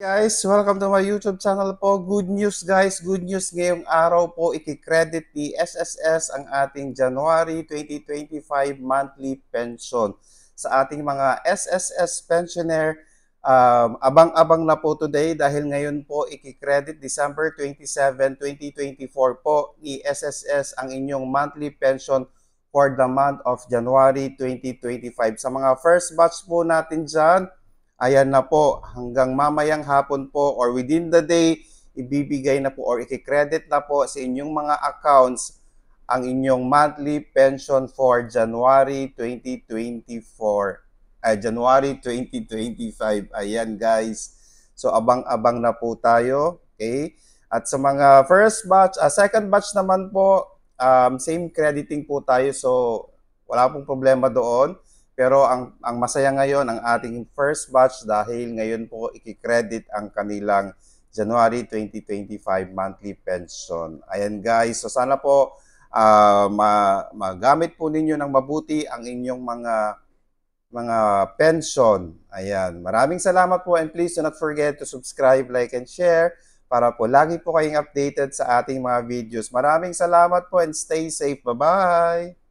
Guys, welcome to my YouTube channel po. Good news guys, good news ngayong araw po ikikredit ni SSS ang ating January 2025 monthly pension. Sa ating mga SSS pensioner, abang-abang na po today dahil ngayon po ikikredit December 27, 2024 po ni SSS ang inyong monthly pension for the month of January 2025. Sa mga first batch po natin dyan, ayan na po, hanggang mamayang hapon po or within the day, ibibigay na po or ikikredit na po sa inyong mga accounts ang inyong monthly pension for January 2024. January 2025. Ayan guys. So abang-abang na po tayo. Okay? At sa mga first batch, second batch naman po, same crediting po tayo. So wala pong problema doon. Pero ang masaya ngayon, ang ating first batch dahil ngayon po ikikredit ang kanilang January 2025 monthly pension. Ayan guys, so sana po magamit po ninyo ng mabuti ang inyong mga pension. Ayan, maraming salamat po and please do not forget to subscribe, like, and share para po lagi po kayong updated sa ating mga videos. Maraming salamat po and stay safe. Bye-bye!